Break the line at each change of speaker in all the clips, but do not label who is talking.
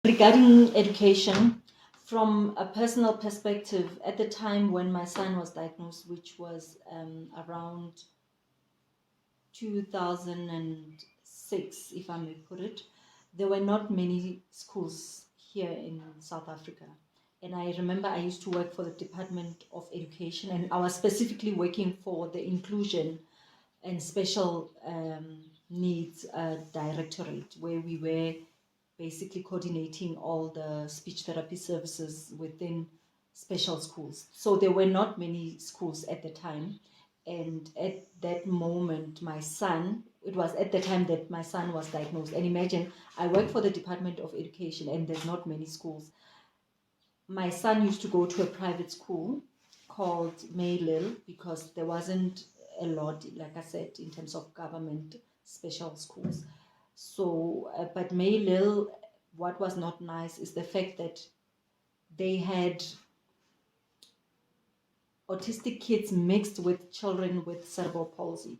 Regarding education, from a personal perspective, at the time when my son was diagnosed, which was around 2006, if I may put it, there were not many schools here in South Africa. And I remember I used to work for the Department of Education, and I was specifically working for the Inclusion and Special Needs Directorate, where we were basically coordinating all the speech therapy services within special schools. So there were not many schools at the time. And at that moment, my son, it was at the time that my son was diagnosed. And imagine, I work for the Department of Education and there's not many schools. My son used to go to a private school called Maylil because there wasn't a lot, like I said, in terms of government special schools. So, but Maylil, what was not nice is the fact that they had autistic kids mixed with children with cerebral palsy.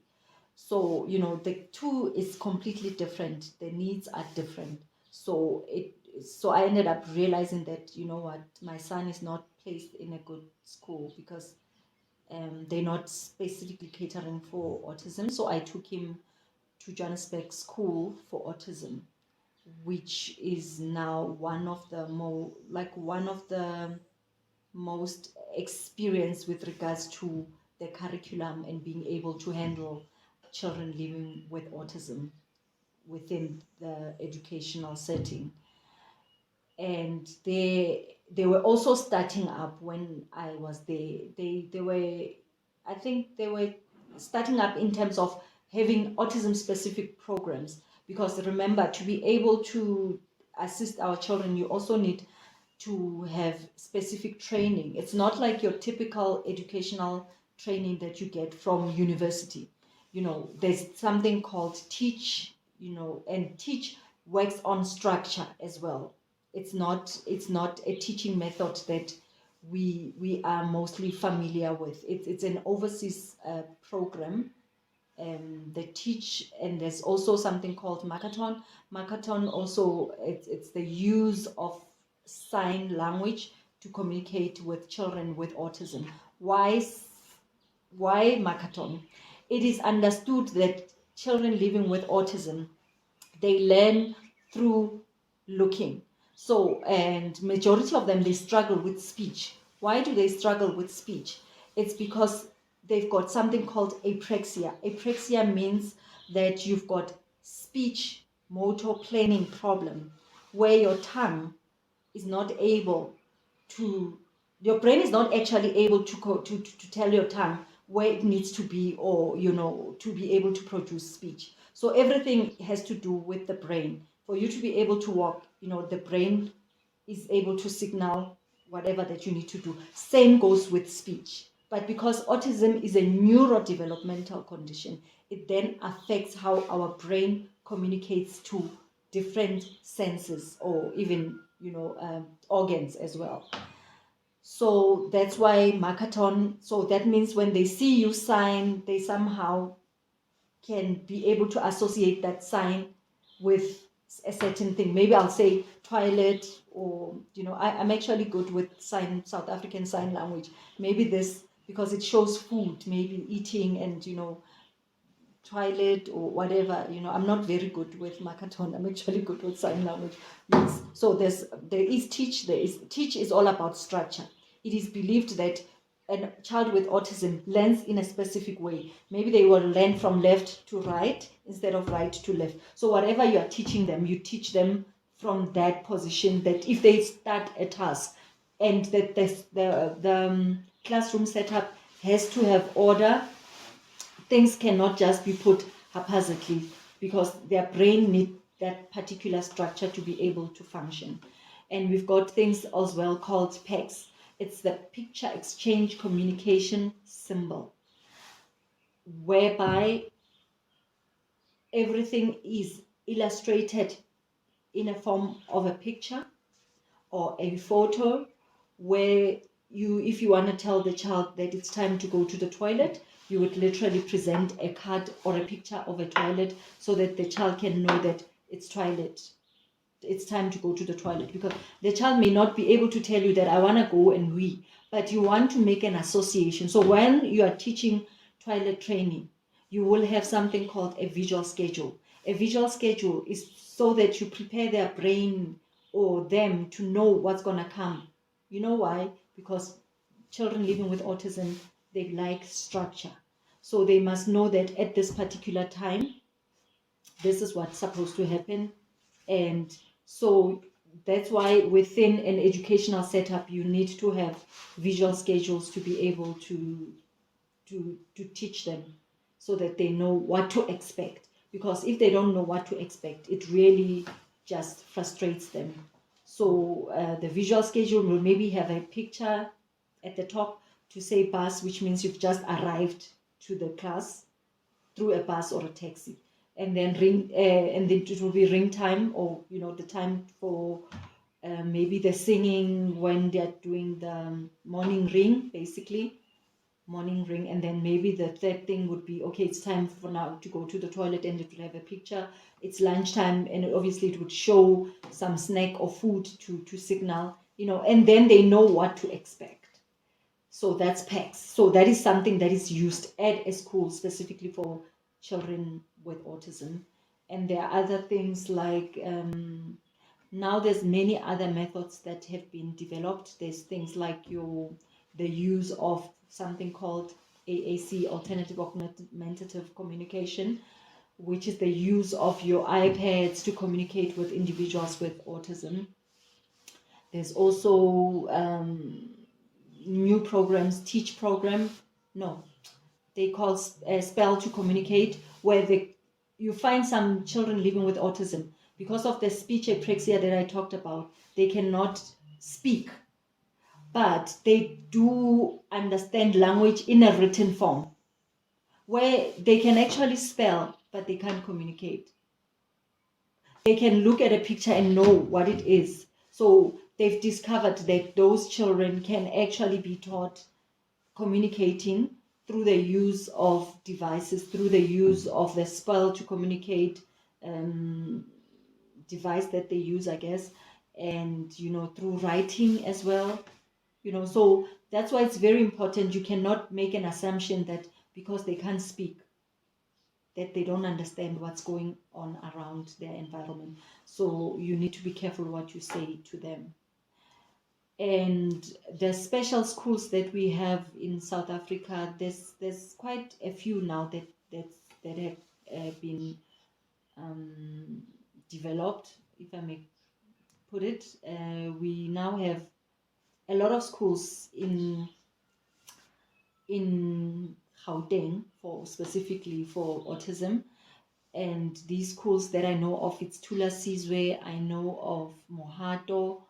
So, the two is completely different. The needs are different. So I ended up realizing that, what, my son is not placed in a good school because they're not specifically catering for autism. So I took him to Johannesburg School for Autism, which is now one of the most experienced with regards to the curriculum and being able to handle children living with autism within the educational setting. And they were also starting up when I was there. I think they were starting up in terms of having autism specific programs, because remember, to be able to assist our children, you also need to have specific training. It's not like your typical educational training that you get from university. There's something called teach, and teach works on structure as well. It's not a teaching method that we are mostly familiar with. It's an overseas program. They teach, and there's also something called Makaton. Makaton also, it's the use of sign language to communicate with children with autism. Why Makaton? It is understood that children living with autism, they learn through looking. So, and majority of them, they struggle with speech. Why do they struggle with speech? It's because they've got something called apraxia. Apraxia means that you've got speech motor planning problem, where your tongue is not able to, your brain is not actually able to tell your tongue where it needs to be, or to be able to produce speech. So everything has to do with the brain. For you to be able to walk, the brain is able to signal whatever that you need to do. Same goes with speech. But because autism is a neurodevelopmental condition, it then affects how our brain communicates to different senses, or even organs as well. So that's why Makaton. So that means when they see you sign, they somehow can be able to associate that sign with a certain thing. Maybe I'll say toilet, or I'm actually good with South African sign language. Maybe this, because it shows food, maybe eating, and toilet or whatever. I'm not very good with Makaton. I'm actually good with sign language. So there is teach. Teach is all about structure. It is believed that a child with autism learns in a specific way. Maybe they will learn from left to right instead of right to left. So whatever you are teaching them, you teach them from that position, that if they start a task, and that the classroom setup has to have order, things cannot just be put haphazardly, because their brain needs that particular structure to be able to function. And we've got things as well called PECS. It's the picture exchange communication symbol, whereby everything is illustrated in a form of a picture or a photo, where if you want to tell the child that it's time to go to the toilet, you would literally present a card or a picture of a toilet, so that the child can know that it's toilet it's time to go to the toilet, because the child may not be able to tell you that I want to go and wee, but you want to make an association. So when you are teaching toilet training, you will have something called a visual schedule. A visual schedule is so that you prepare their brain or them to know what's going to come. You know why? Because children living with autism, they like structure. So they must know that at this particular time, this is what's supposed to happen. And so that's why within an educational setup, you need to have visual schedules to be able to teach them, so that they know what to expect. Because if they don't know what to expect, it really just frustrates them. So the visual schedule will maybe have a picture at the top to say bus, which means you've just arrived to the class through a bus or a taxi, and then and then it will be ring time, or the time for maybe the singing when they're doing the morning ring, basically morning ring. And then maybe the third thing would be, okay, it's time for now to go to the toilet, and it will have a picture. It's lunchtime, and obviously it would show some snack or food to signal, and then they know what to expect. So that's PACS. So that is something that is used at a school specifically for children with autism. And there are other things like now there's many other methods that have been developed. There's things like the use of something called AAC, Alternative Augmentative Communication, which is the use of your iPads to communicate with individuals with autism. There's also new programs, teach program, no, they call spell to communicate, where you find some children living with autism, because of the speech apraxia that I talked about, they cannot speak, but they do understand language in a written form, where they can actually spell, but they can't communicate. They can look at a picture and know what it is. So they've discovered that those children can actually be taught communicating through the use of devices, through the use of the spell to communicate device that they use, I guess, and through writing as well. So that's why it's very important. You cannot make an assumption that because they can't speak, that they don't understand what's going on around their environment. So you need to be careful what you say to them. And the special schools that we have in South Africa, there's quite a few now that have been developed, if I may put it. We now have a lot of schools in Gauteng specifically for autism. And these schools that I know of, it's Tula Sizwe, I know of Mohato,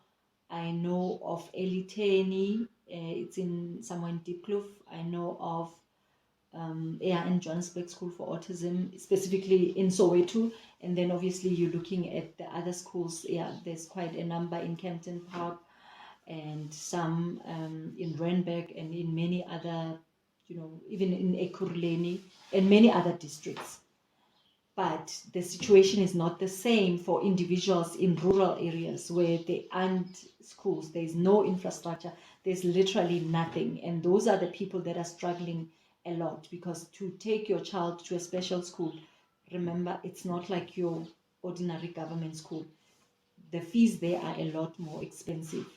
I know of Eliteni, it's in somewhere in Diepkloof. I know of in Johannesburg School for Autism, specifically in Soweto. And then obviously you're looking at the other schools. There's quite a number in Kempton Park, and some in Randburg, and in many other, even in Ekurhuleni and many other districts. But the situation is not the same for individuals in rural areas where there aren't schools, there's no infrastructure, there's literally nothing. And those are the people that are struggling a lot, because to take your child to a special school, remember, it's not like your ordinary government school. The fees there are a lot more expensive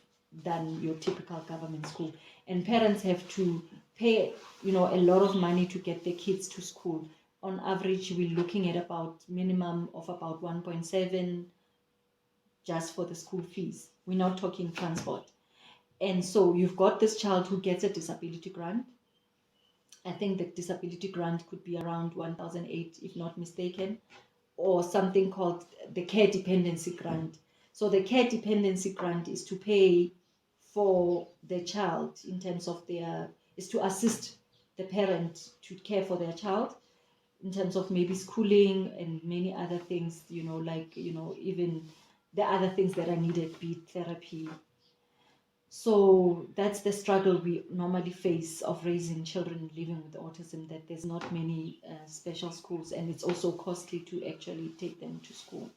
than your typical government school. And parents have to pay, a lot of money to get their kids to school. On average, we're looking at about minimum of about 1.7 just for the school fees. We're not talking transport. And so you've got this child who gets a disability grant. I think the disability grant could be around 1,008, if not mistaken, or something called the care dependency grant. So the care dependency grant is to pay for the child in terms of is to assist the parent to care for their child in terms of maybe schooling and many other things, even the other things that are needed, be it therapy. So that's the struggle we normally face of raising children living with autism, that there's not many special schools, and it's also costly to actually take them to school.